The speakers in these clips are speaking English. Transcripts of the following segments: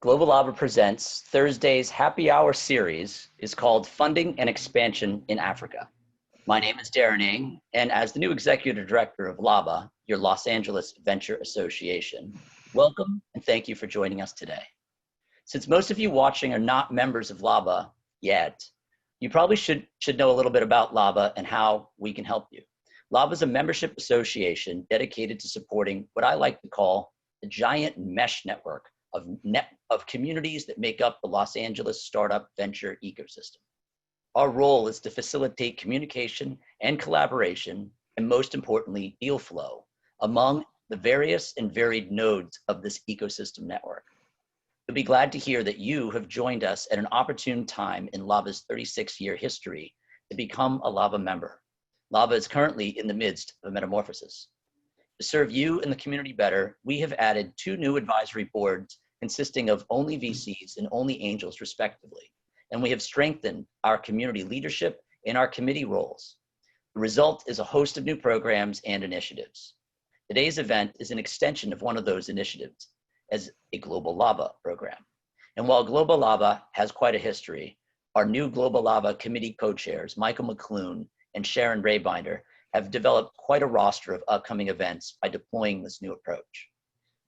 Global Lava Presents Thursday's Happy Hour series is called Funding and Expansion in Africa. My name is Darren Ng, and as the new Executive Director of LAVA, your Los Angeles Venture Association, welcome and thank you for joining us today. Since most of you watching are not members of LAVA yet, you probably should know a little bit about LAVA and how we can help you. LAVA is a membership association dedicated to supporting what I like to call the giant mesh network of communities that make up the Los Angeles startup venture ecosystem. Our role is to facilitate communication and collaboration, and most importantly, deal flow among the various and varied nodes of this ecosystem network. You'll be glad to hear that you have joined us at an opportune time in LAVA's 36-year history to become a LAVA member. LAVA is currently in the midst of a metamorphosis. To serve you and the community better, we have added 2 new advisory boards consisting of only VCs and only angels respectively. And we have strengthened our community leadership and our committee roles. The result is a host of new programs and initiatives. Today's event is an extension of one of those initiatives as a Global Lava program. And while Global Lava has quite a history, our new Global Lava committee co-chairs, Michael McClune and Sharon Raybinder, have developed quite a roster of upcoming events by deploying this new approach.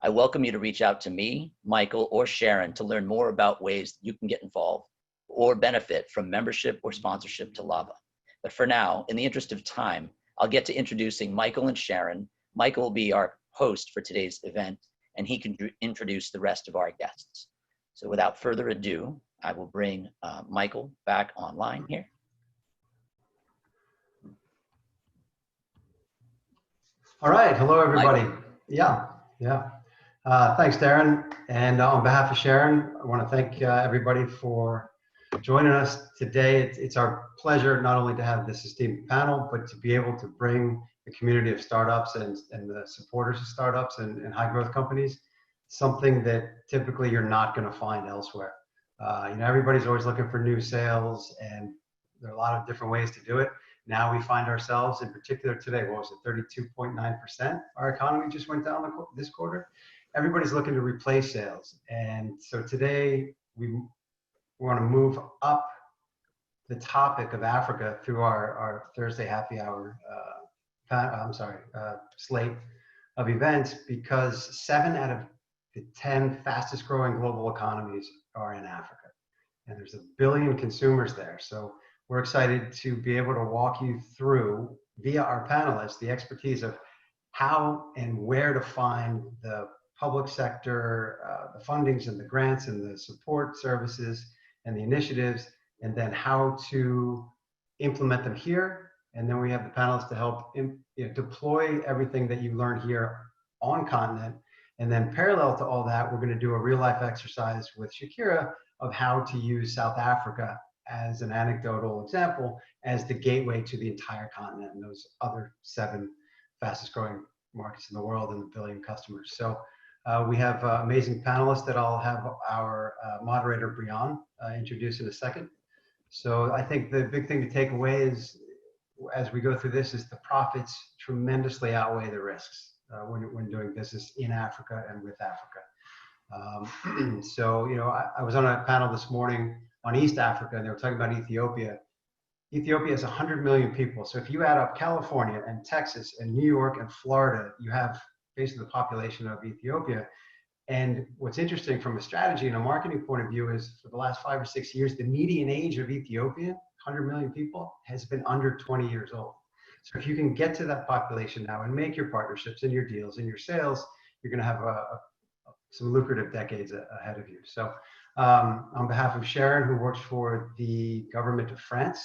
I welcome you to reach out to me, Michael, or Sharon to learn more about ways you can get involved or benefit from membership or sponsorship to LAVA. But for now, in the interest of time, I'll get to introducing Michael and Sharon. Michael will be our host for today's event, and he can introduce the rest of our guests. So without further ado, I will bring Michael back online here. All right, hello everybody. Michael. Yeah. Thanks, Darren. And on behalf of Sharon, I want to thank everybody for joining us today. It's our pleasure not only to have this esteemed panel, but to be able to bring the community of startups and the supporters of startups and high growth companies, something that typically you're not going to find elsewhere. Everybody's always looking for new sales, and there are a lot of different ways to do it. Now we find ourselves, in particular today, what was it, 32.9%? Our economy just went down this quarter. Everybody's looking to replace sales. And so today we want to move up the topic of Africa through our Thursday happy hour, slate of events, because 7 out of the 10 fastest growing global economies are in Africa. And there's 1 billion consumers there. So we're excited to be able to walk you through, via our panelists, the expertise of how and where to find the public sector, the fundings and the grants and the support services and the initiatives, and then how to implement them here. And then we have the panelists to help deploy everything that you learn here on continent. And then parallel to all that, we're going to do a real life exercise with Shakira of how to use South Africa as an anecdotal example, as the gateway to the entire continent and those other 7 fastest growing markets in the world and 1 billion customers. So we have amazing panelists that I'll have our moderator, Brionne, introduce in a second. So I think the big thing to take away is, as we go through this, is the profits tremendously outweigh the risks when doing business in Africa and with Africa. I was on a panel this morning on East Africa, and they were talking about Ethiopia. Ethiopia has 100 million people. So if you add up California and Texas and New York and Florida, you have basically the population of Ethiopia. And what's interesting from a strategy and a marketing point of view is, for the last 5 or 6 years, the median age of Ethiopia, 100 million people, has been under 20 years old. So if you can get to that population now and make your partnerships and your deals and your sales, you're going to have some lucrative decades ahead of you. So on behalf of Sharon, who works for the government of France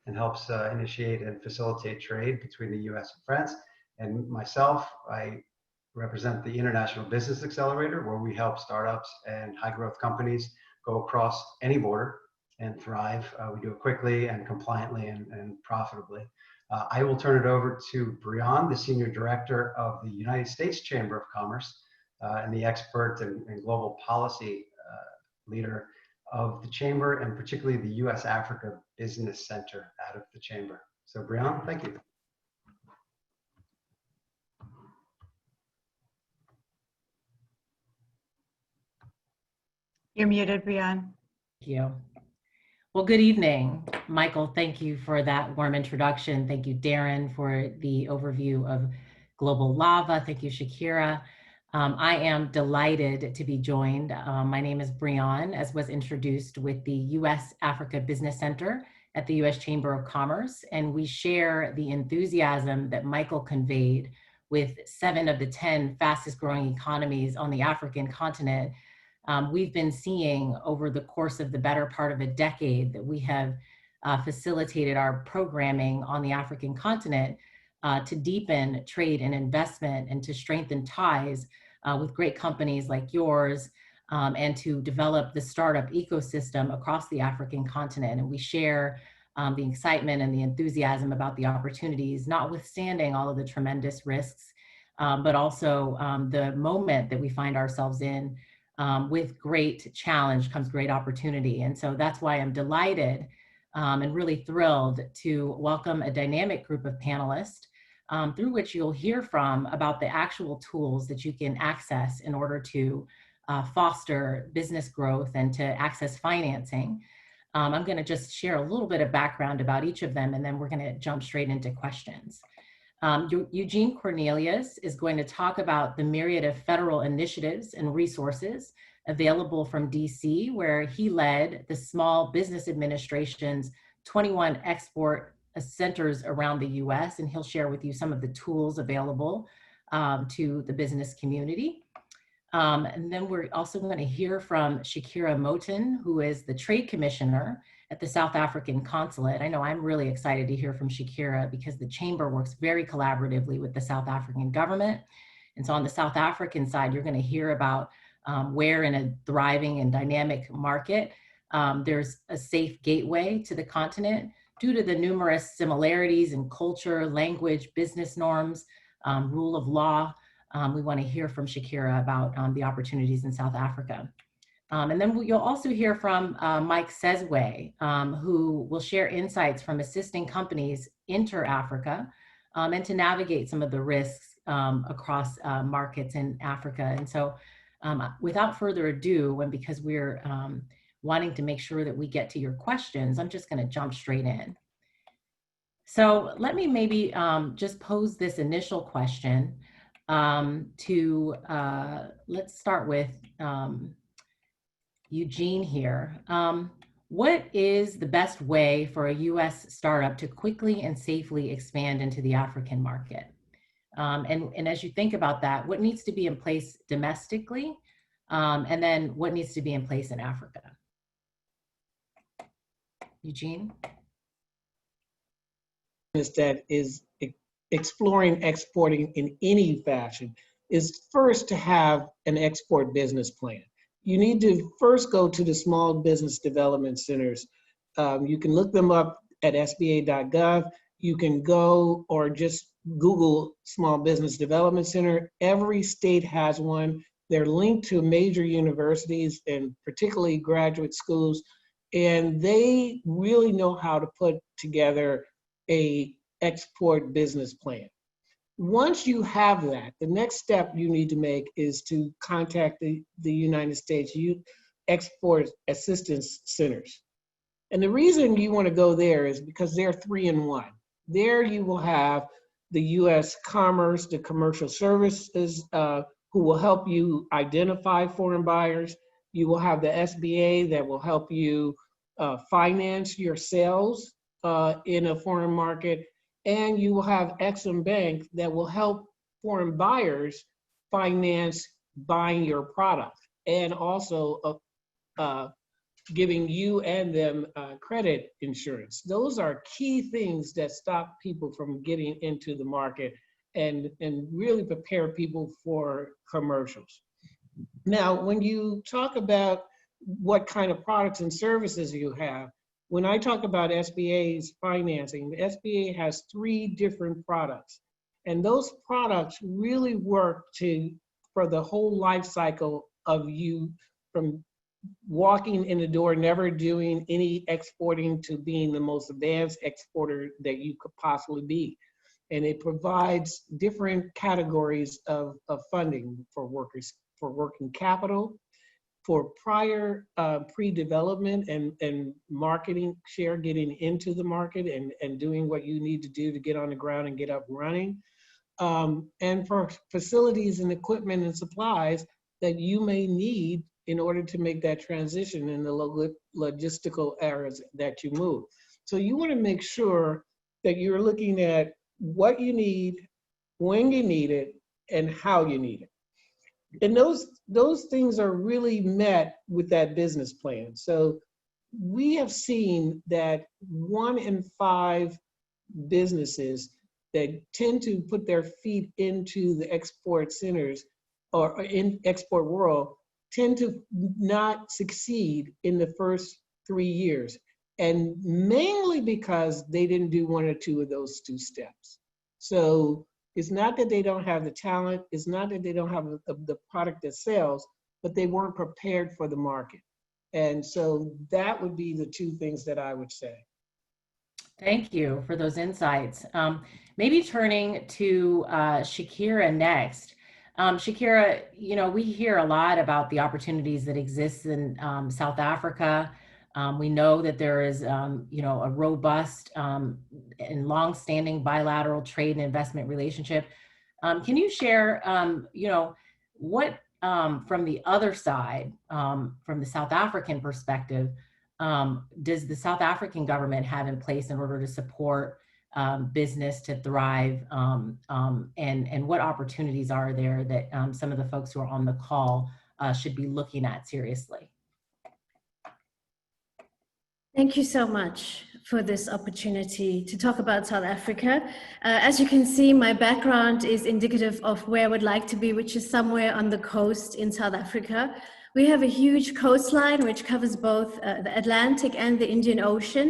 and helps initiate and facilitate trade between the US and France, and myself, I represent the International Business Accelerator, where we help startups and high growth companies go across any border and thrive. We do it quickly and compliantly and profitably. I will turn it over to Brionne, the Senior Director of the United States Chamber of Commerce and the expert and global policy leader of the Chamber, and particularly the US Africa Business Center out of the Chamber. So Brionne, thank you. You're muted, Brionne. Thank you. Well, good evening, Michael. Thank you for that warm introduction. Thank you, Darren, for the overview of Global Lava. Thank you, Shakira. I am delighted to be joined. My name is Brionne, as was introduced, with the U.S. Africa Business Center at the U.S. Chamber of Commerce, and we share the enthusiasm that Michael conveyed with 7 of the 10 fastest growing economies on the African continent. We've been seeing over the course of the better part of a decade that we have facilitated our programming on the African continent to deepen trade and investment and to strengthen ties with great companies like yours and to develop the startup ecosystem across the African continent. And we share the excitement and the enthusiasm about the opportunities, notwithstanding all of the tremendous risks, but also the moment that we find ourselves in. With great challenge comes great opportunity. And so that's why I'm delighted and really thrilled to welcome a dynamic group of panelists through which you'll hear from about the actual tools that you can access in order to foster business growth and to access financing. I'm going to just share a little bit of background about each of them, and then we're going to jump straight into questions. Eugene Cornelius is going to talk about the myriad of federal initiatives and resources available from DC, where he led the Small Business Administration's 21 export centers around the US, and he'll share with you some of the tools available to the business community. And then we're also going to hear from Shakira Motan, who is the Trade Commissioner at the South African Consulate. I know I'm really excited to hear from Shakira because the Chamber works very collaboratively with the South African government. And so on the South African side, you're going to hear about where in a thriving and dynamic market, there's a safe gateway to the continent due to the numerous similarities in culture, language, business norms, rule of law. We want to hear from Shakira about the opportunities in South Africa. And then you'll also hear from Mike Sehzue, who will share insights from assisting companies enter Africa and to navigate some of the risks across markets in Africa. And so without further ado, and because we're wanting to make sure that we get to your questions, I'm just going to jump straight in. So let me maybe just pose this initial question let's start with Eugene here. What is the best way for a US startup to quickly and safely expand into the African market? And as you think about that, what needs to be in place domestically? And then what needs to be in place in Africa? Eugene? That is exploring exporting in any fashion is first to have an export business plan. You need to first go to the small business development centers. You can look them up at sba.gov. You can go or just Google Small Business Development Center. Every state has one. They're linked to major universities and particularly graduate schools. And they really know how to put together a export business plan. Once you have that, the next step you need to make is to contact the United States Export Assistance Centers. And the reason you want to go there is because they're 3-in-1. There you will have the U.S. Commerce, the commercial services, who will help you identify foreign buyers. You will have the SBA that will help you finance your sales in a foreign market. And you will have Exim Bank that will help foreign buyers finance buying your product and also giving you and them credit insurance. Those are key things that stop people from getting into the market and really prepare people for commercials. Now, when you talk about what kind of products and services you have, when I talk about SBA's financing, the SBA has 3 different products. And those products really work for the whole life cycle of you, from walking in the door, never doing any exporting, to being the most advanced exporter that you could possibly be. And it provides different categories of funding for workers, for working capital, for prior pre-development and marketing share, getting into the market and doing what you need to do to get on the ground and get up running. And for facilities and equipment and supplies that you may need in order to make that transition in the logistical areas that you move. So you want to make sure that you're looking at what you need, when you need it, and how you need it. And those things are really met with that business plan. So we have seen that 1 in 5 businesses that tend to put their feet into the export centers or in export world tend to not succeed in the first 3 years. And mainly because they didn't do 1 or 2 of those 2 steps. So it's not that they don't have the talent, it's not that they don't have the product that sells, but they weren't prepared for the market. And so that would be the 2 things that I would say. Thank you for those insights. Maybe turning to Shakira next. Shakira, you know, we hear a lot about the opportunities that exist in South Africa. We know that there is, you know, a robust and long-standing bilateral trade and investment relationship. Can you share, you know, what from the other side, from the South African perspective, does the South African government have in place in order to support business to thrive, and what opportunities are there that some of the folks who are on the call should be looking at seriously? Thank you so much for this opportunity to talk about South Africa. As you can see, my background is indicative of where I would like to be, which is somewhere on the coast in South Africa. We have a huge coastline which covers both the Atlantic and the Indian Ocean.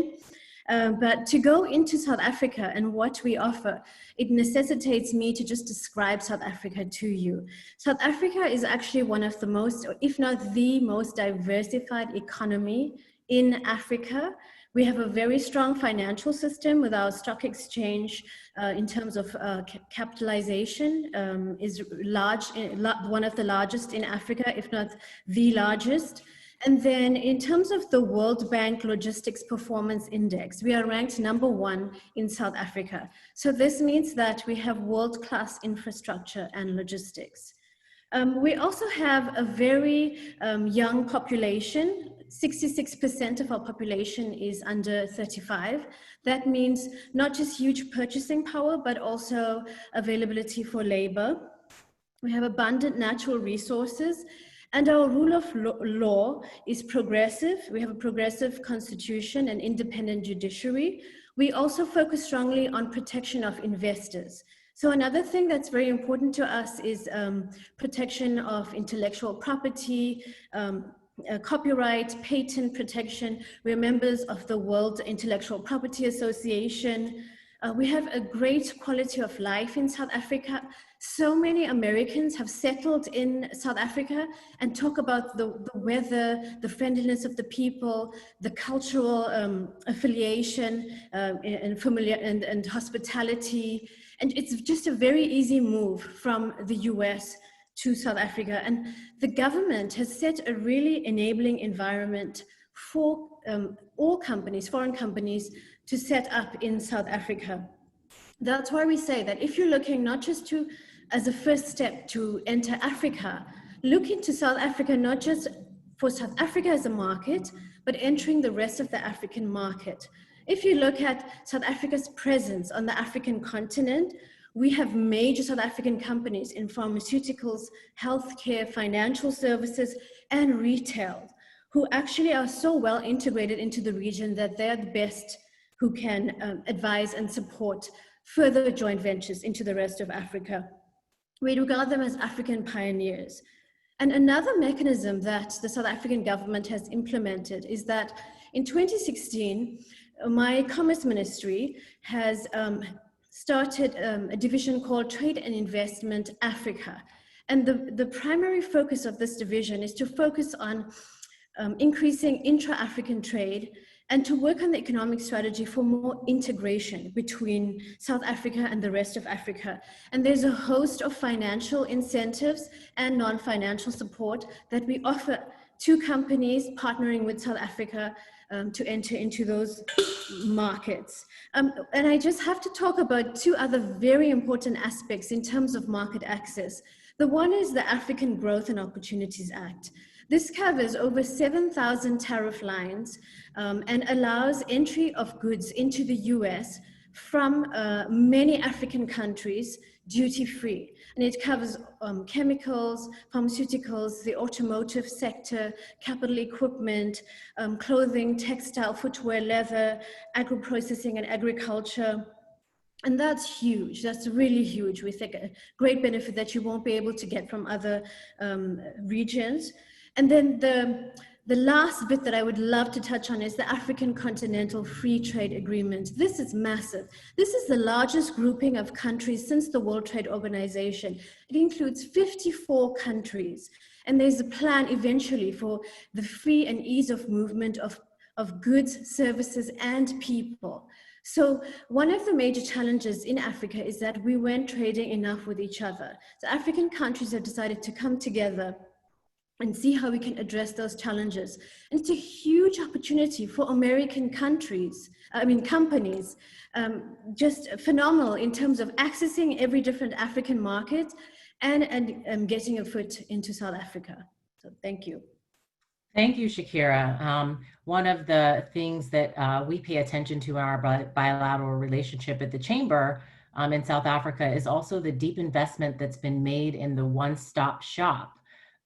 But to go into South Africa and what we offer, it necessitates me to just describe South Africa to you. South Africa is actually one of the most, if not the most diversified economy in Africa. We have a very strong financial system with our stock exchange in terms of capitalization is large, one of the largest in Africa, if not the largest. And then in terms of the World Bank Logistics Performance Index, we are ranked #1 in South Africa. So this means that we have world-class infrastructure and logistics. We also have a very young population. 66% of our population is under 35. That means not just huge purchasing power, but also availability for labor. We have abundant natural resources, and our rule of law is progressive. We have a progressive constitution and independent judiciary. We also focus strongly on protection of investors. So another thing that's very important to us is protection of intellectual property, copyright, patent protection. We're members of the World Intellectual Property Association. We have a great quality of life in South Africa. So many Americans have settled in South Africa and talk about the weather, the friendliness of the people, the cultural affiliation and hospitality. And it's just a very easy move from the US to South Africa. And the government has set a really enabling environment for all companies, foreign companies, to set up in South Africa. That's why we say that if you're looking not just to, as a first step to enter Africa, look into South Africa, not just for South Africa as a market, but entering the rest of the African market. If you look at South Africa's presence on the African continent, we have major South African companies in pharmaceuticals, healthcare, financial services, and retail, who actually are so well integrated into the region that they're the best who can advise and support further joint ventures into the rest of Africa. We regard them as African pioneers. And another mechanism that the South African government has implemented is that in 2016, my Commerce Ministry has started a division called Trade and Investment Africa. And the primary focus of this division is to focus on increasing intra-African trade and to work on the economic strategy for more integration between South Africa and the rest of Africa. And there's a host of financial incentives and non-financial support that we offer 2 companies partnering with South Africa to enter into those markets. And I just have to talk about 2 other very important aspects in terms of market access. The one is the African Growth and Opportunities Act. This covers over 7,000 tariff lines and allows entry of goods into the US from many African countries duty-free. And it covers chemicals, pharmaceuticals, the automotive sector, capital equipment, clothing, textile, footwear, leather, agro-processing and agriculture. And that's huge. That's really huge. We think a great benefit that you won't be able to get from other regions. And then the last bit that I would love to touch on is the African Continental Free Trade Agreement. This is massive. This is the largest grouping of countries since the World Trade Organization. It includes 54 countries. And there's a plan eventually for the free and ease of movement of goods, services, and people. So one of the major challenges in Africa is that we weren't trading enough with each other. So African countries have decided to come together and see how we can address those challenges. And it's a huge opportunity for American companies, just phenomenal in terms of accessing every different African market and getting a foot into South Africa. So thank you. Thank you, Shakira. One of the things that we pay attention to in our bilateral relationship at the Chamber in South Africa is also the deep investment that's been made in the one-stop shop.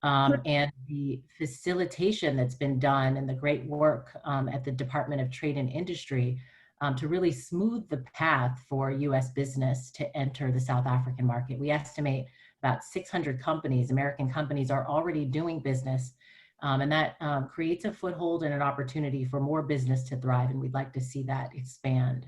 And the facilitation that's been done and the great work at the Department of Trade and Industry to really smooth the path for US business to enter the South African market. We estimate about 600 companies, American companies, are already doing business, and that creates a foothold and an opportunity for more business to thrive, and we'd like to see that expand.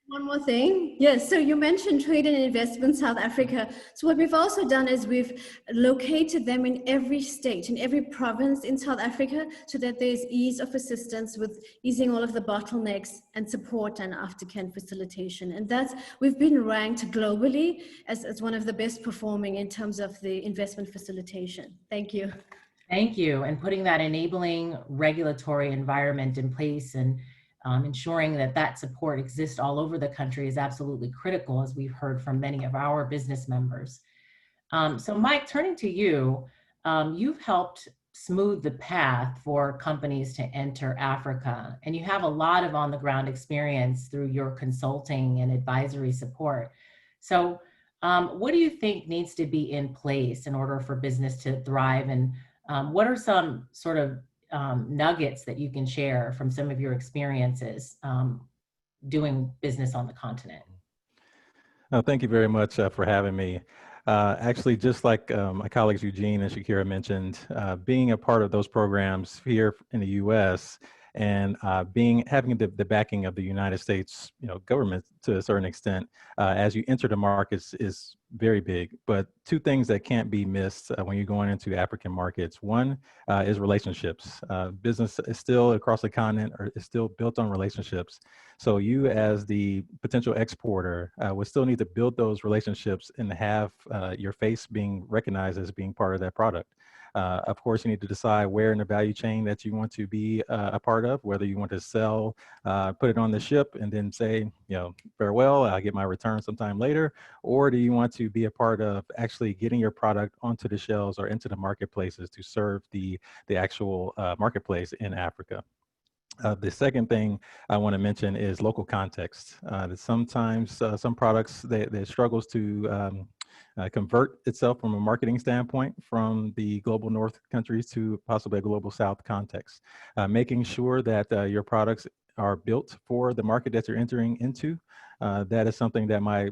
One more thing. Yes, so you mentioned trade and investment South Africa. So what we've also done is we've located them in every state, in every province in South Africa, so that there's ease of assistance with easing all of the bottlenecks and support and aftercare facilitation. And we've been ranked globally as one of the best performing in terms of the investment facilitation. Thank you. Thank you. And putting that enabling regulatory environment in place and ensuring that support exists all over the country is absolutely critical, as we've heard from many of our business members. So Mike, turning to you, you've helped smooth the path for companies to enter Africa, and you have a lot of on-the-ground experience through your consulting and advisory support. So what do you think needs to be in place in order for business to thrive, and what are some sort of nuggets that you can share from some of your experiences doing business on the continent? Thank you very much for having me. Actually, just like my colleagues Eugene and Shakira mentioned, being a part of those programs here in the U.S. and having the backing of the United States, government to a certain extent, as you enter the markets is very big. But 2 things that can't be missed when you're going into African markets. One is relationships. Business is still across the continent, or is still built on relationships. So you, as the potential exporter, would still need to build those relationships and have your face being recognized as being part of that product. Of course, you need to decide where in the value chain that you want to be a part of, whether you want to sell, put it on the ship and then say, farewell, I'll get my return sometime later, or do you want to be a part of actually getting your product onto the shelves or into the marketplaces to serve the actual marketplace in Africa? The second thing I want to mention is local context. That sometimes some products, they struggles to convert itself from a marketing standpoint from the global north countries to possibly a global south context. Making sure that your products are built for the market that you're entering into. That is something that my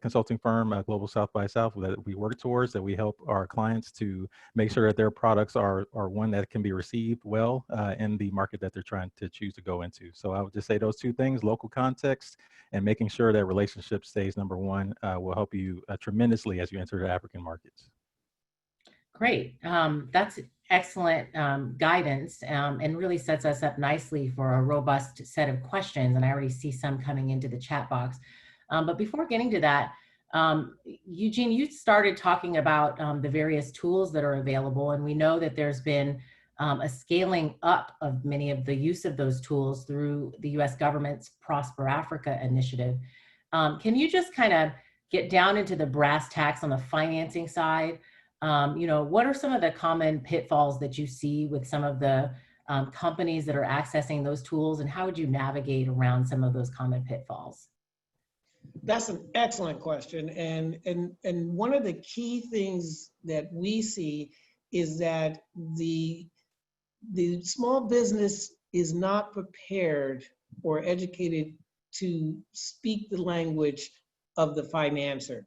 consulting firm, Global South by South, that we work towards, that we help our clients to make sure that their products are one that can be received well in the market that they're trying to choose to go into. So I would just say those 2 things, local context and making sure that relationship stays number 1, will help you tremendously as you enter the African markets. Great. That's excellent guidance and really sets us up nicely for a robust set of questions. And I already see some coming into the chat box. But before getting to that, Eugene, you started talking about the various tools that are available, and we know that there's been a scaling up of many of the use of those tools through the US government's Prosper Africa initiative. Can you just kind of get down into the brass tacks on the financing side? What are some of the common pitfalls that you see with some of the companies that are accessing those tools, and how would you navigate around some of those common pitfalls? That's an excellent question. And one of the key things that we see is that the small business is not prepared or educated to speak the language of the financer.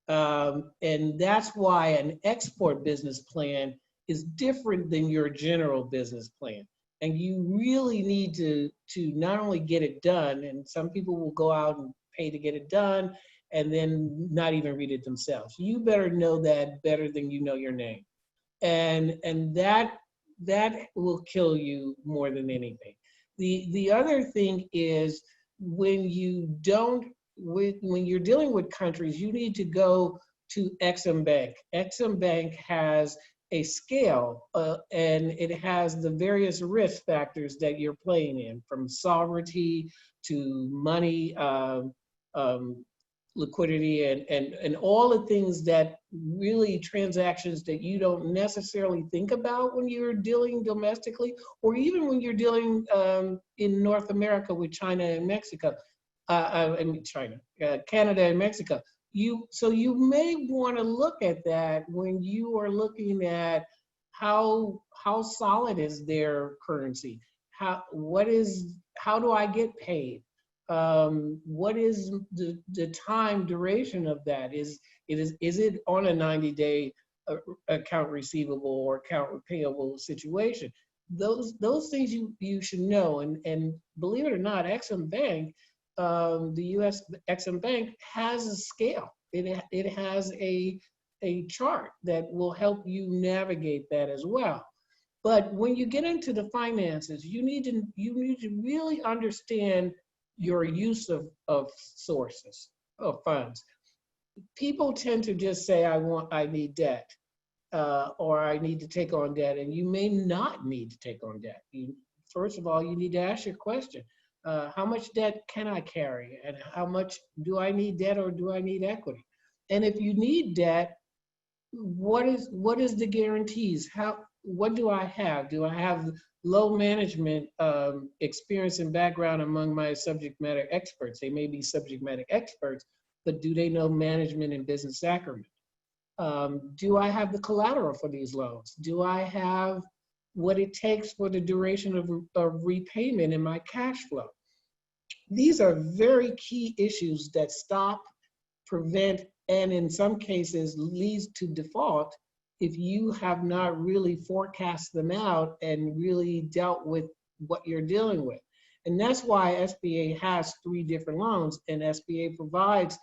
And that's why an export business plan is different than your general business plan. And you really need to not only get it done, and some people will go out and pay to get it done and then not even read it themselves. You better know that better than you know your name. And that will kill you more than anything. The other thing is when you're dealing with countries, you need to go to Exim Bank. Exim Bank has a scale and it has the various risk factors that you're playing in, from sovereignty to money, liquidity, and all the things that really transactions that you don't necessarily think about when you're dealing domestically, or even when you're dealing in North America with China and Mexico. Canada and Mexico. So you may want to look at that when you are looking at how solid is their currency? How do I get paid? What is the time duration of that? Is it on a 90-day account receivable or account payable situation? Those things you should know. And believe it or not, Exim Bank, the U.S. Exim Bank has a scale. It has a chart that will help you navigate that as well. But when you get into the finances, you need to really understand your use of sources of funds. People tend to just say, I need debt, or I need to take on debt, and you may not need to take on debt. First of all, you need to ask your question. How much debt can I carry? And how much do I need debt, or do I need equity? And if you need debt, what is the guarantees? What do I have? Do I have low management experience and background among my subject matter experts? They may be subject matter experts, but do they know management and business acumen? Do I have the collateral for these loans? Do I have what it takes for the duration of repayment in my cash flow? These are very key issues that stop, prevent, and in some cases leads to default if you have not really forecast them out and really dealt with what you're dealing with. And that's why SBA has 3 different loans, and SBA provides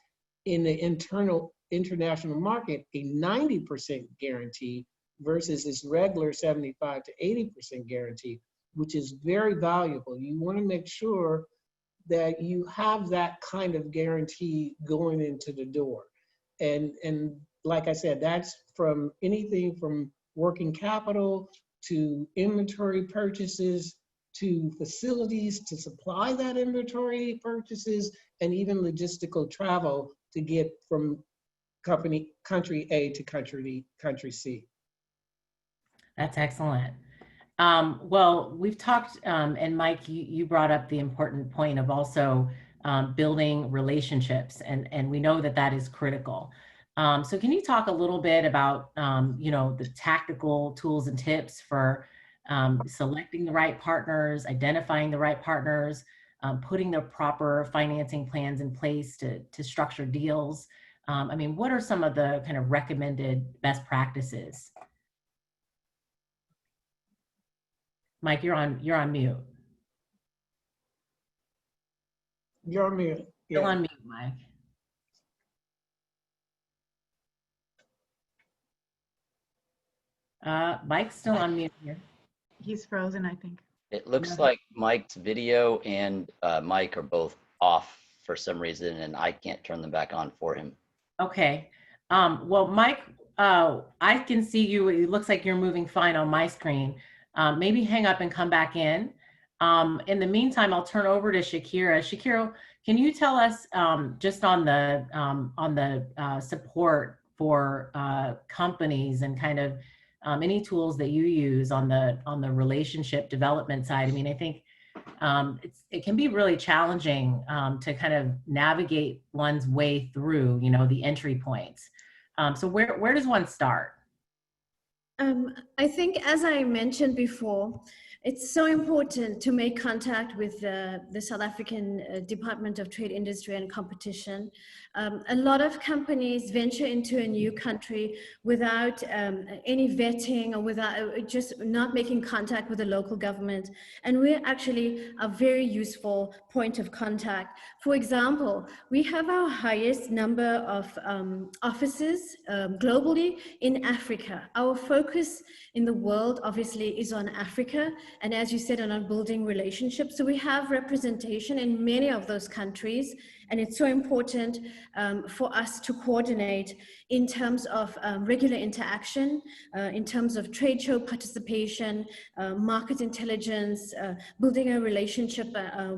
in the international market a 90% guarantee versus its regular 75 to 80% guarantee, which is very valuable. You want to make sure that you have that kind of guarantee going into the door. And like I said, that's from anything from working capital to inventory purchases to facilities to supply that inventory purchases, and even logistical travel to get from country A to country C. That's excellent. Well, we've talked, and Mike, you brought up the important point of also building relationships, and we know that is critical. So can you talk a little bit about, the tactical tools and tips for selecting the right partners, identifying the right partners, putting the proper financing plans in place to structure deals? What are some of the kind of recommended best practices? Mike, you're on mute. You're on mute. Yeah. Still on mute, Mike. Mike's still on mute here. He's frozen, I think. It looks like Mike's video and Mike are both off for some reason, and I can't turn them back on for him. Okay. Well, Mike, I can see you. It looks like you're moving fine on my screen. Maybe hang up and come back in. In the meantime, I'll turn over to Shakira. Shakira, can you tell us just on the support for companies and kind of any tools that you use on the relationship development side? I mean, I think it can be really challenging to kind of navigate one's way through, the entry points. So where does one start? I think, as I mentioned before, it's so important to make contact with the South African Department of Trade, Industry and Competition. A lot of companies venture into a new country without any vetting or without just not making contact with the local government. And we're actually a very useful point of contact. For example, we have our highest number of offices globally in Africa. Our focus in the world obviously is on Africa, and as you said, on building relationships. So we have representation in many of those countries, and it's so important for us to coordinate in terms of regular interaction, in terms of trade show participation, market intelligence, building a relationship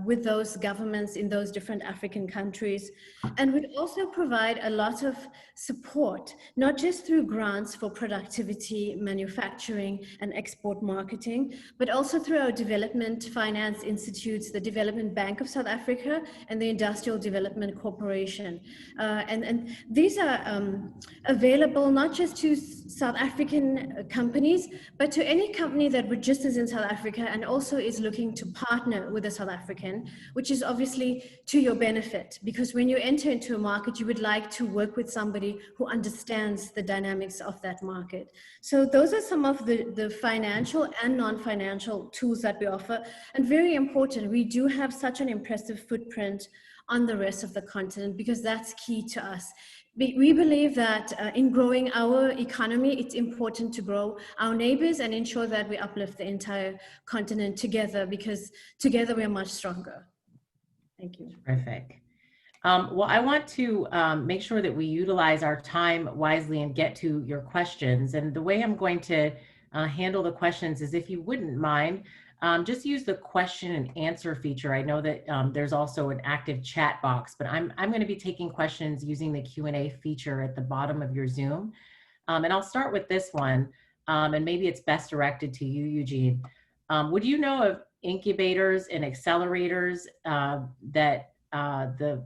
with those governments in those different African countries. And we also provide a lot of support, not just through grants for productivity, manufacturing, and export marketing, but also through our development finance institutes, the Development Bank of South Africa and the Industrial Development Corporation. And these are available not just to South African companies, but to any company that registers in South Africa and also is looking to partner with a South African, which is obviously to your benefit, because when you enter into a market, you would like to work with somebody who understands the dynamics of that market. So those are some of the financial and non-financial tools that we offer. And very important, we do have such an impressive footprint on the rest of the continent, because that's key to us. We believe that in growing our economy, it's important to grow our neighbors and ensure that we uplift the entire continent together, because together we are much stronger. Thank you. Terrific. Well, I want to make sure that we utilize our time wisely and get to your questions. And the way I'm going to handle the questions is, if you wouldn't mind, just use the question and answer feature. I know that there's also an active chat box, but I'm going to be taking questions using the Q&A feature at the bottom of your Zoom. And I'll start with this one, and maybe it's best directed to you, Eugene. Would you know of incubators and accelerators that the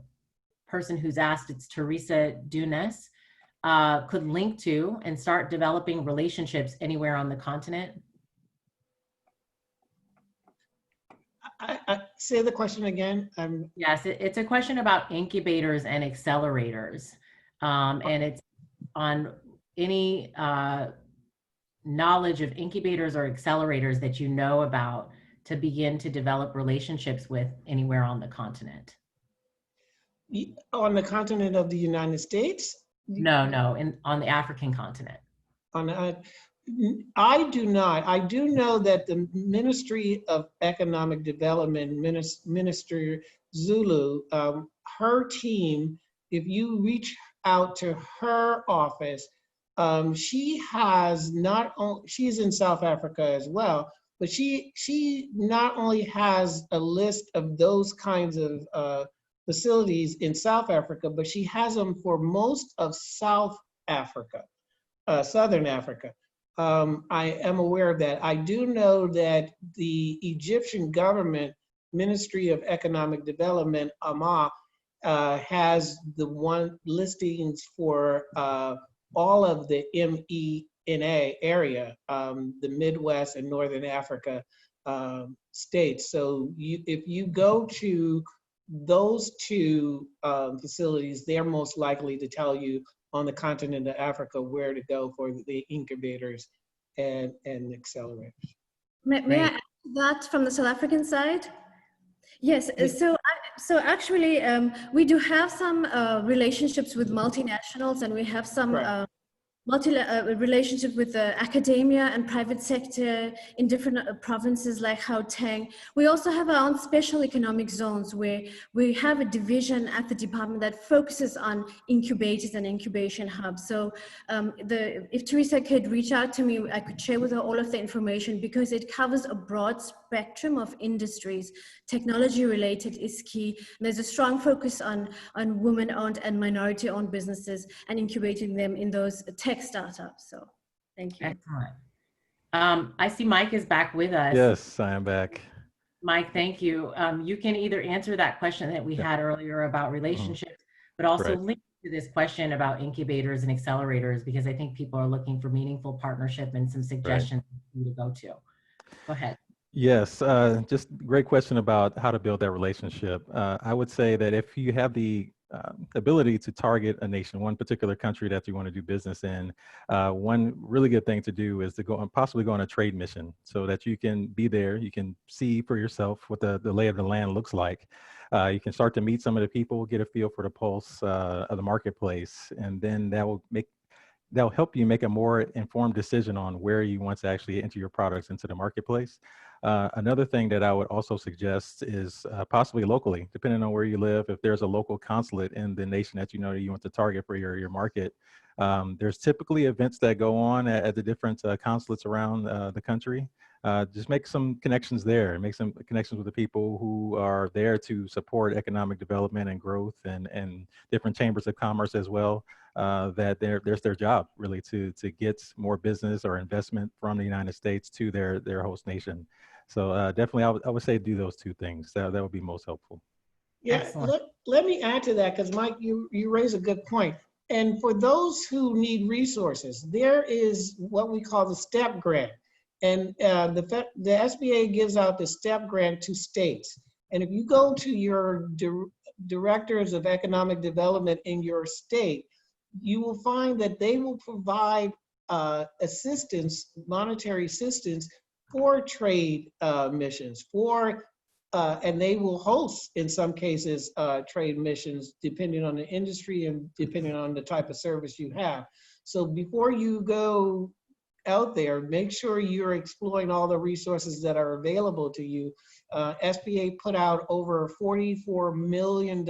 person who's asked, it's Teresa Dunes, could link to and start developing relationships anywhere on the continent? I say the question again. Yes, it's a question about incubators and accelerators. And it's on any knowledge of incubators or accelerators that you know about to begin to develop relationships with anywhere on the continent. On the continent of the United States? No, on the African continent. I do not. I do know that the Ministry of Economic Development, Minister Zulu, her team, if you reach out to her office, she has not only, she's in South Africa as well, but she not only has a list of those kinds of facilities in South Africa, but she has them for most of South Africa, Southern Africa. I am aware of that. I do know that the Egyptian government, Ministry of Economic Development, AMA, has the one listings for all of the MENA area, the Midwest and Northern Africa states. So if you go to those two facilities, they're most likely to tell you on the continent of Africa where to go for the incubators and accelerators. May I add that from the South African side? Yes, so actually we do have some relationships with multinationals, and we have some relationship with the academia and private sector in different provinces like Gauteng. We also have our own special economic zones where we have a division at the department that focuses on incubators and incubation hubs. So if Teresa could reach out to me, I could share with her all of the information because it covers a broad spectrum of industries. Technology related is key. And there's a strong focus on women-owned and minority-owned businesses and incubating them in those tech startups. So thank you. Excellent. I see Mike is back with us. Yes, I am back. Mike, thank you. You can either answer that question that we had earlier about relationships, but also link to this question about incubators and accelerators, because I think people are looking for meaningful partnership and some suggestions to go to. Go ahead. Yes, just great question about how to build that relationship. I would say that if you have the ability to target a nation, one particular country that you want to do business in, one really good thing to do is to go and possibly go on a trade mission so that you can be there, you can see for yourself what the lay of the land looks like. You can start to meet some of the people, get a feel for the pulse of the marketplace, and then that'll help you make a more informed decision on where you want to actually enter your products into the marketplace. Another thing that I would also suggest is possibly locally, depending on where you live, if there's a local consulate in the nation that you know that you want to target for your market. There's typically events that go on at the different consulates around the country. Just make some connections there, make some connections with the people who are there to support economic development and growth, and different chambers of commerce as well. That there's their job really to get more business or investment from the United States to their host nation. So definitely I would say do those two things. That would be most helpful. Yeah, let me add to that, because Mike, you raise a good point. And for those who need resources, there is what we call the STEP grant. And the SBA gives out the STEP grant to states. And if you go to your directors of economic development in your state, you will find that they will provide assistance, monetary assistance for trade missions, and they will host, in some cases, trade missions, depending on the industry and depending on the type of service you have. So before you go out there, make sure you're exploring all the resources that are available to you. SBA put out over $44 million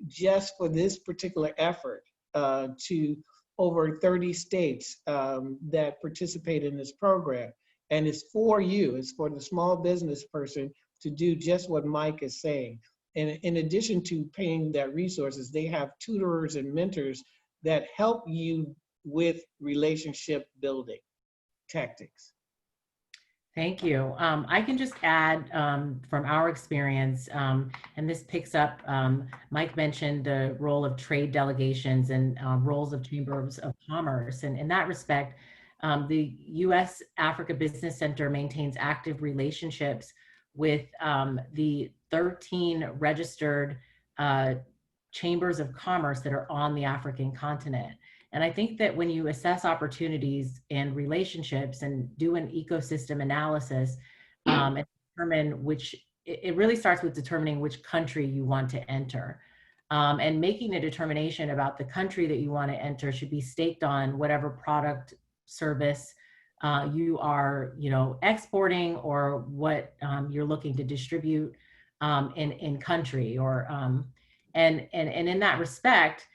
just for this particular effort to over 30 states that participate in this program. And it's for you, it's for the small business person to do just what Mike is saying. And in addition to paying that resources, they have tutors and mentors that help you with relationship building tactics. Thank you. I can just add from our experience, and this picks up, Mike mentioned the role of trade delegations and roles of chambers of commerce. And in that respect, the U.S. Africa Business Center maintains active relationships with the 13 registered chambers of commerce that are on the African continent. And I think that when you assess opportunities and relationships and do an ecosystem analysis and determine it really starts with determining which country you want to enter. And making a determination about the country that you want to enter should be staked on whatever product, service you are, exporting, or what you're looking to distribute in country. And in that respect,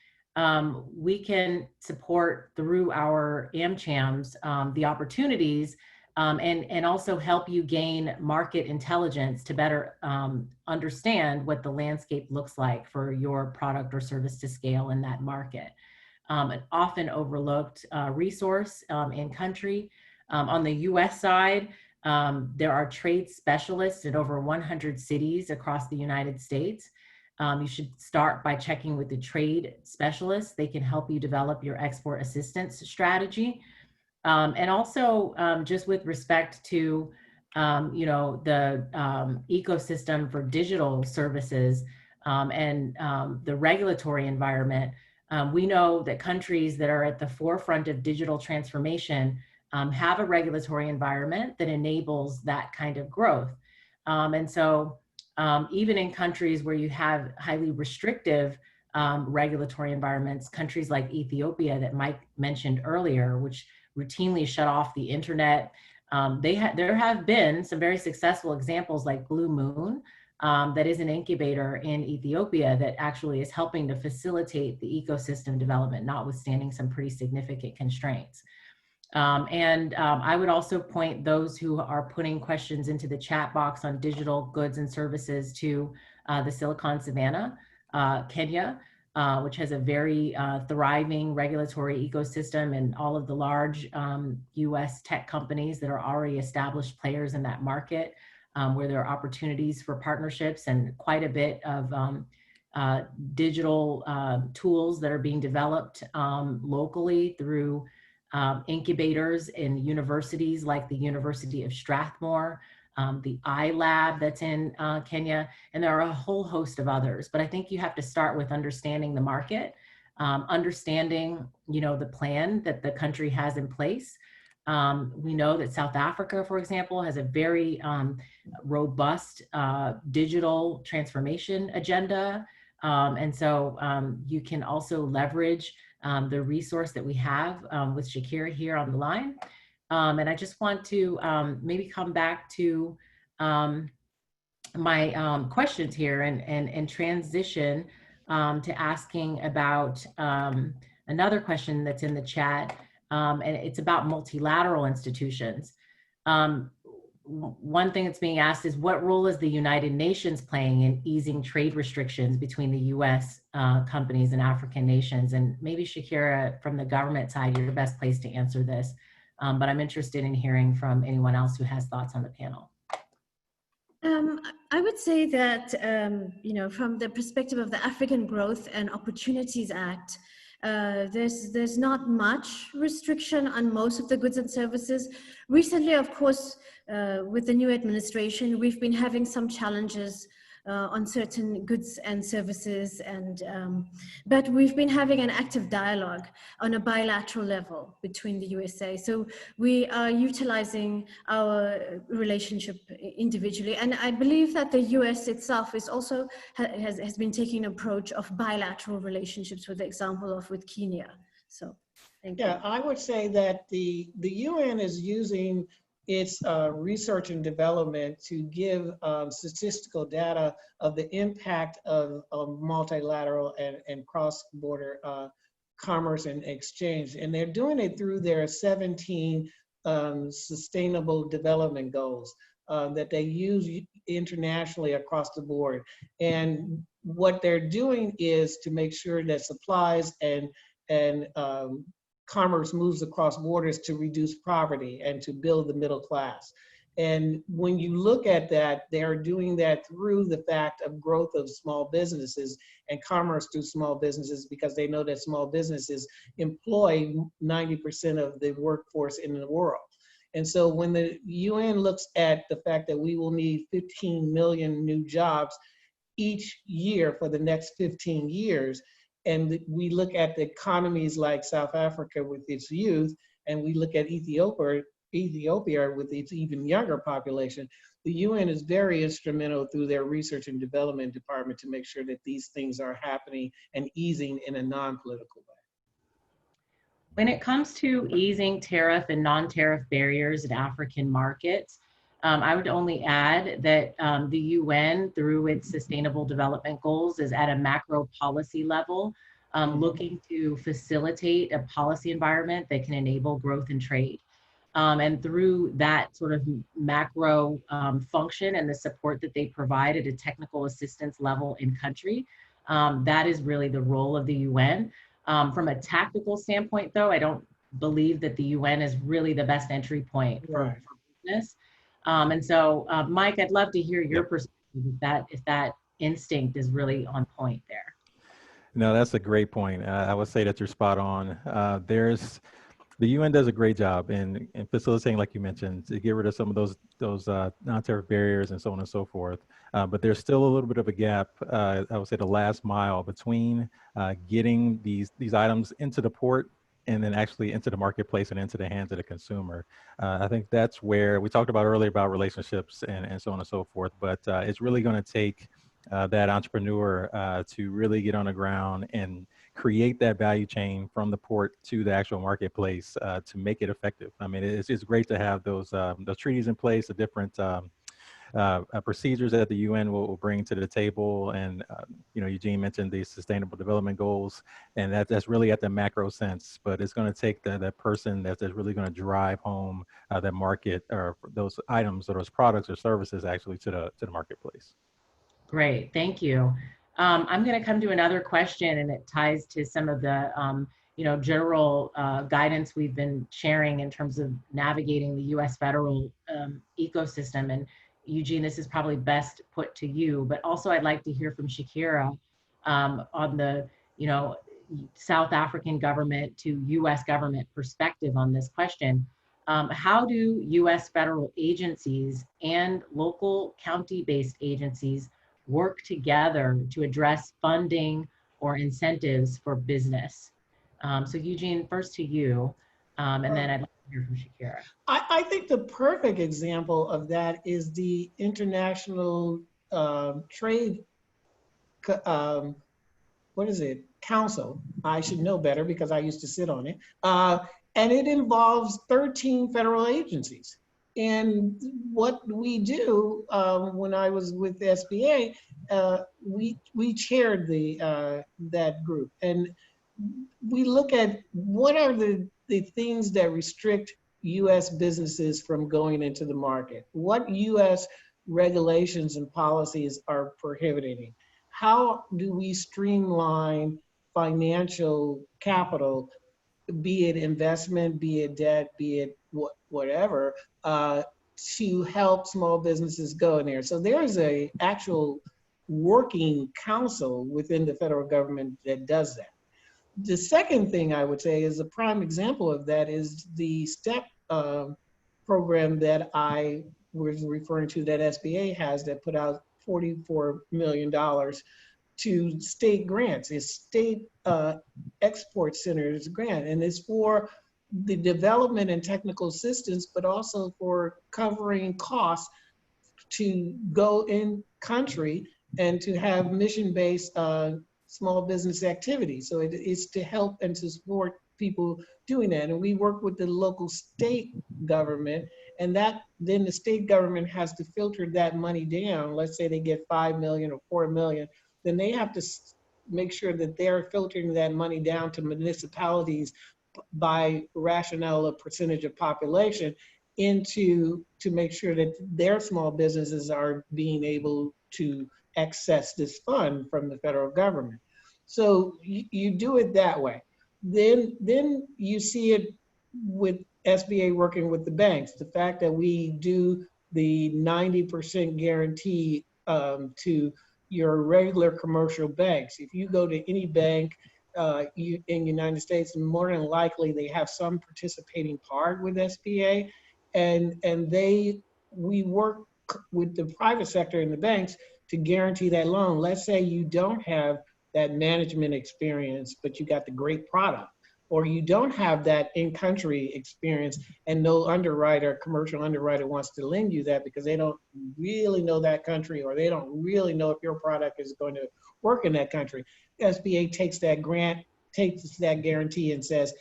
we can support through our AmChams the opportunities and also help you gain market intelligence to better understand what the landscape looks like for your product or service to scale in that market. An often overlooked resource in country. On the US side, there are trade specialists in over 100 cities across the United States. You should start by checking with the trade specialists. They can help you develop your export assistance strategy. And also just with respect to, the ecosystem for digital services and the regulatory environment, we know that countries that are at the forefront of digital transformation have a regulatory environment that enables that kind of growth. And so even in countries where you have highly restrictive regulatory environments. Countries like Ethiopia that Mike mentioned earlier, which routinely shut off the internet. There have been some very successful examples like Blue Moon, that is an incubator in Ethiopia that actually is helping to facilitate the ecosystem development, notwithstanding some pretty significant constraints. I would also point those who are putting questions into the chat box on digital goods and services to the Silicon Savannah, Kenya, which has a very thriving regulatory ecosystem, and all of the large US tech companies that are already established players in that market, where there are opportunities for partnerships and quite a bit of digital tools that are being developed locally through incubators in universities like the University of Strathmore, the iLab that's in Kenya, and there are a whole host of others. But I think you have to start with understanding the market, understanding, the plan that the country has in place. We know that South Africa, for example, has a very robust digital transformation agenda. And so you can also leverage the resource that we have with Shakira here on the line. And I just want to maybe come back to my questions here and transition to asking about another question that's in the chat, and it's about multilateral institutions. One thing that's being asked is, what role is the United Nations playing in easing trade restrictions between the US companies and African nations? And maybe Shakira, from the government side, you're the best place to answer this, but I'm interested in hearing from anyone else who has thoughts on the panel. I would say that, from the perspective of the African Growth and Opportunities Act, there's not much restriction on most of the goods and services. Recently, of course, with the new administration, we've been having some challenges on certain goods and services, but we've been having an active dialogue on a bilateral level between the USA. So we are utilizing our relationship individually, and I believe that the US itself is also has been taking an approach of bilateral relationships, with the example of with Kenya. So thank you. Yeah, I would say that the UN is using its research and development to give statistical data of the impact of multilateral and cross-border commerce and exchange. And they're doing it through their 17 sustainable development goals that they use internationally across the board. And what they're doing is to make sure that supplies and commerce moves across borders to reduce poverty and to build the middle class. And when you look at that, they're doing that through the fact of growth of small businesses and commerce through small businesses, because they know that small businesses employ 90% of the workforce in the world. And so when the UN looks at the fact that we will need 15 million new jobs each year for the next 15 years, and we look at the economies like South Africa with its youth, and we look at Ethiopia with its even younger population, the UN is very instrumental through their research and development department to make sure that these things are happening and easing in a non-political way. When it comes to easing tariff and non-tariff barriers in African markets, I would only add that the UN, through its Sustainable Development Goals, is at a macro policy level, looking to facilitate a policy environment that can enable growth and trade. And through that sort of macro function and the support that they provide at a technical assistance level in country, that is really the role of the UN. From a tactical standpoint, though, I don't believe that the UN is really the best entry point for business. And so, Mike, I'd love to hear your perspective if that instinct is really on point there. No, that's a great point. I would say that you're spot on. The UN does a great job in facilitating, like you mentioned, to get rid of some of those non-tariff barriers and so on and so forth. But there's still a little bit of a gap, I would say the last mile between getting these items into the port and then actually into the marketplace and into the hands of the consumer. I think that's where we talked about earlier about relationships and so on and so forth, but it's really going to take that entrepreneur to really get on the ground and create that value chain from the port to the actual marketplace to make it effective. I mean, it's great to have those treaties in place, the different procedures that the UN will bring to the table. And, Eugene mentioned the Sustainable Development Goals, and that's really at the macro sense, but it's going to take that person that's really going to drive home that market or those items or those products or services actually to the marketplace. Great, thank you. I'm going to come to another question, and it ties to some of the general guidance we've been sharing in terms of navigating the U.S. federal ecosystem. And Eugene, this is probably best put to you, but also I'd like to hear from Shakira on the South African government to U.S. government perspective on this question. How do U.S. federal agencies and local county-based agencies work together to address funding or incentives for business? So Eugene, first to you, and then I'd like to hear from Shakira. I think the perfect example of that is the International Trade, Council. I should know better because I used to sit on it. And it involves 13 federal agencies. And what we do, when I was with the SBA, we chaired that group. And we look at what are the things that restrict US businesses from going into the market. What US regulations and policies are prohibiting? How do we streamline financial capital, be it investment, be it debt, be it whatever, to help small businesses go in there? So there is a actual working council within the federal government that does that. The second thing I would say is a prime example of that is the STEP program that I was referring to that SBA has that put out $44 million to state grants. It's state export centers grant, and it's for the development and technical assistance, but also for covering costs to go in country and to have mission-based small business activity. So it's to help and to support people doing that. And we work with the local state government, and then the state government has to filter that money down. Let's say they get 5 million or 4 million, then they have to make sure that they're filtering that money down to municipalities by rationale of percentage of population to make sure that their small businesses are being able to access this fund from the federal government. So you do it that way. Then you see it with SBA working with the banks. The fact that we do the 90% guarantee to your regular commercial banks. If you go to any bank in the United States, more than likely they have some participating part with SBA, and we work with the private sector and the banks to guarantee that loan. Let's say you don't have that management experience, but you got the great product, or you don't have that in-country experience and no commercial underwriter wants to lend you that because they don't really know that country, or they don't really know if your product is going to work in that country. SBA takes that grant, takes that guarantee and says,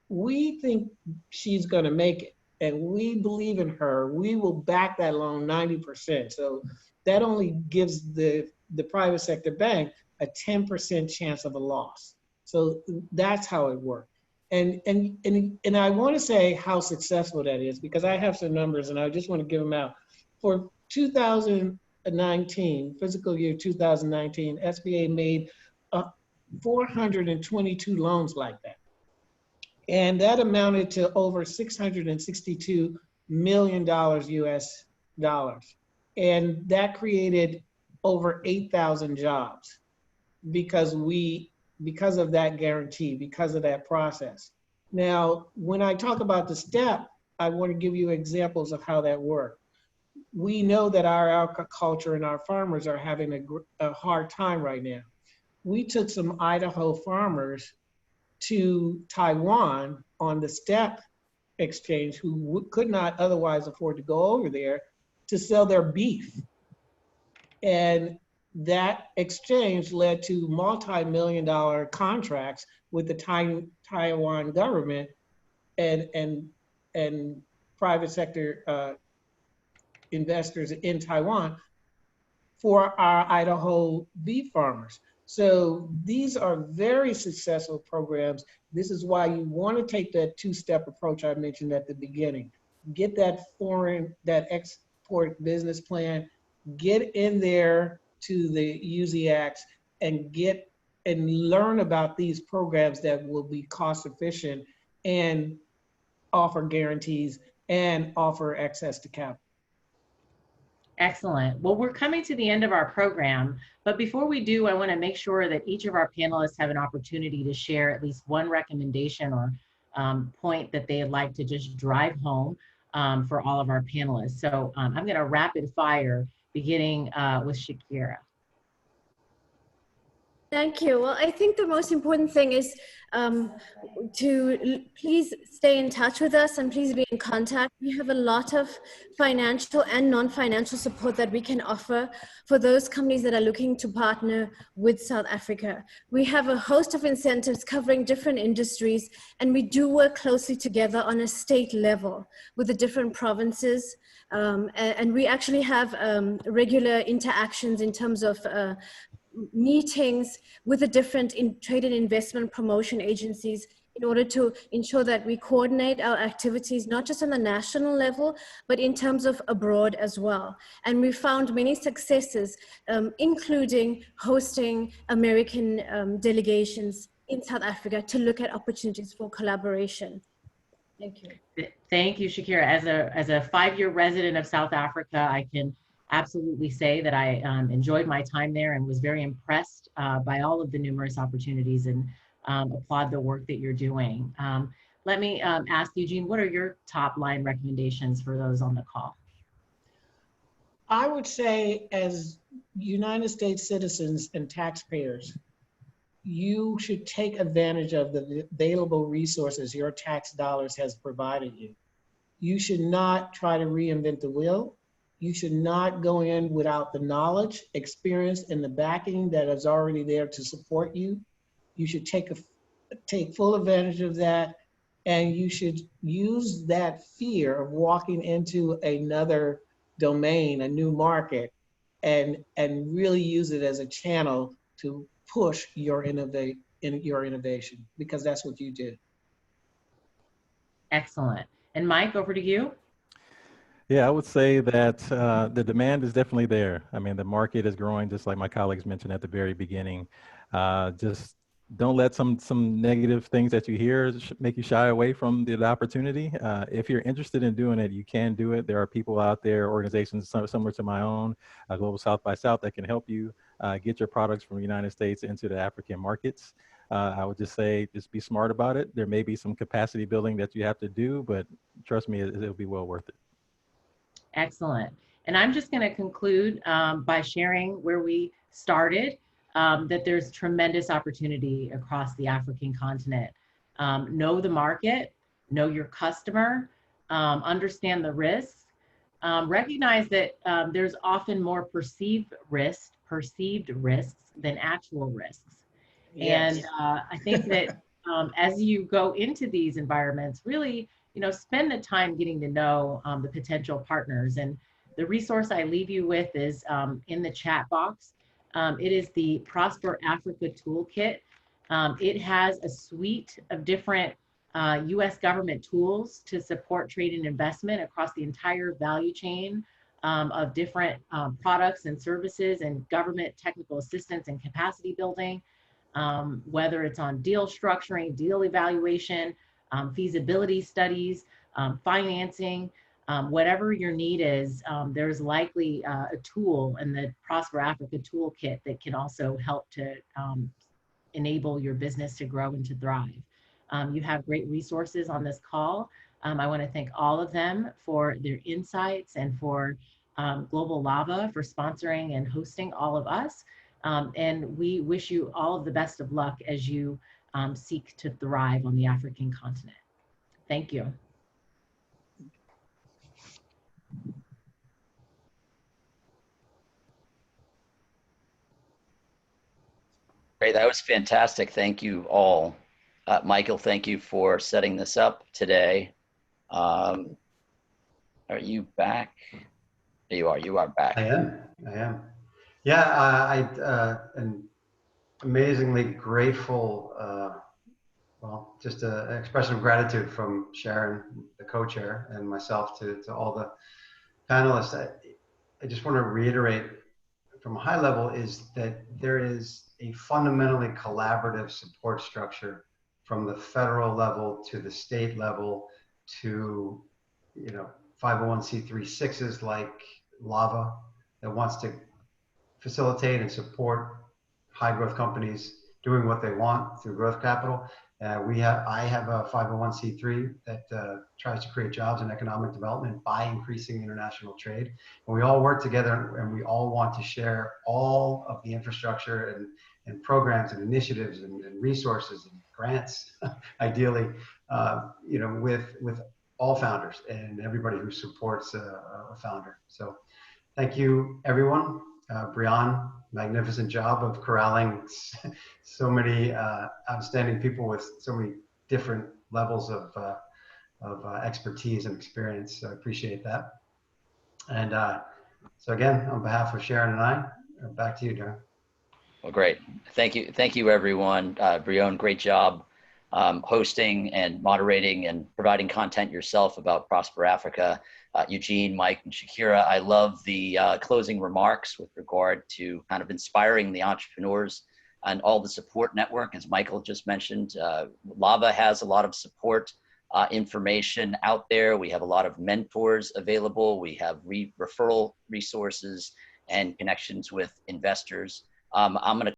we think she's going to make it and we believe in her. We will back that loan 90%. So that only gives the private sector bank a 10% chance of a loss. So that's how it works. And I want to say how successful that is because I have some numbers and I just want to give them out. For 2019, fiscal year 2019, SBA made 422 loans like that. And that amounted to over $662 million US dollars. And that created over 8,000 jobs because of that guarantee, because of that process. Now, when I talk about the STEP, I want to give you examples of how that worked. We know that our agriculture and our farmers are having a hard time right now. We took some Idaho farmers to Taiwan on the STEP exchange who could not otherwise afford to go over there to sell their beef. And that exchange led to multi-million-dollar contracts with the Taiwan government and private sector investors in Taiwan for our Idaho beef farmers. So these are very successful programs. This is why you want to take that two-step approach I mentioned at the beginning. Get that export business plan, get in there to the UZX and learn about these programs that will be cost efficient and offer guarantees and offer access to capital. Excellent. Well, we're coming to the end of our program, but before we do, I want to make sure that each of our panelists have an opportunity to share at least one recommendation or point that they'd like to just drive home for all of our panelists. So I'm going to rapid fire, beginning with Shakira. Thank you. Well, I think the most important thing is to please stay in touch with us and please be in contact. We have a lot of financial and non-financial support that we can offer for those companies that are looking to partner with South Africa. We have a host of incentives covering different industries, and we do work closely together on a state level with the different provinces. And we actually have regular interactions in terms of meetings with the different trade and investment promotion agencies in order to ensure that we coordinate our activities, not just on the national level, but in terms of abroad as well. And we found many successes, including hosting American delegations in South Africa to look at opportunities for collaboration. Thank you. Thank you, Shakira. As a 5-year resident of South Africa, I can absolutely say that I enjoyed my time there and was very impressed by all of the numerous opportunities and applaud the work that you're doing. Let me ask Eugene, what are your top line recommendations for those on the call? I would say as United States citizens and taxpayers, you should take advantage of the available resources your tax dollars has provided you. You should not try to reinvent the wheel. You should not go in without the knowledge, experience, and the backing that is already there to support you. You should take full advantage of that, and you should use that fear of walking into another domain, a new market, and really use it as a channel to push your innovation, because that's what you do. Excellent. And Mike, over to you. Yeah, I would say that the demand is definitely there. I mean, the market is growing, just like my colleagues mentioned at the very beginning. Just don't let some negative things that you hear make you shy away from the opportunity. If you're interested in doing it, you can do it. There are people out there, organizations similar to my own, Global South by South, that can help you get your products from the United States into the African markets. I would just say, just be smart about it. There may be some capacity building that you have to do, but trust me, it'll be well worth it. Excellent. And I'm just going to conclude by sharing where we started, that there's tremendous opportunity across the African continent. Know the market, know your customer, understand the risks, recognize that there's often more perceived risks than actual risks. Yes. And I think that as you go into these environments, really, spend the time getting to know the potential partners. And the resource I leave you with is in the chat box. It is the Prosper Africa Toolkit. It has a suite of different U.S. government tools to support trade and investment across the entire value chain of different products and services and government technical assistance and capacity building, whether it's on deal structuring, deal evaluation, feasibility studies, financing, whatever your need is, there's likely a tool in the Prosper Africa Toolkit that can also help to enable your business to grow and to thrive. You have great resources on this call. I want to thank all of them for their insights and for Global Lava for sponsoring and hosting all of us. And we wish you all of the best of luck as you seek to thrive on the African continent. Thank you. Great, that was fantastic. Thank you all. Michael, thank you for setting this up today. Are you back? There you are back. I am. Yeah, I am amazingly grateful. Well, just an expression of gratitude from Sharon, the co-chair, and myself to all the panelists. I just want to reiterate from a high level is that there is a fundamentally collaborative support structure from the federal level to the state level to, 501c3/6s like Lava that wants to facilitate and support high growth companies doing what they want through growth capital. I have a 501c3 that tries to create jobs and economic development by increasing international trade. And we all work together and we all want to share all of the infrastructure and programs and initiatives and resources and grants, ideally, with all founders and everybody who supports a founder. So thank you, everyone. Brionne, magnificent job of corralling so many outstanding people with so many different levels of expertise and experience. So I appreciate that. And so again, on behalf of Sharon and I, back to you, Darren. Well, great. Thank you, everyone. Brionne, great job hosting and moderating and providing content yourself about Prosper Africa. Eugene, Mike, and Shakira, I love the closing remarks with regard to kind of inspiring the entrepreneurs and all the support network. As Michael just mentioned, Lava has a lot of support information out there. We have a lot of mentors available. We have referral resources and connections with investors. I'm going to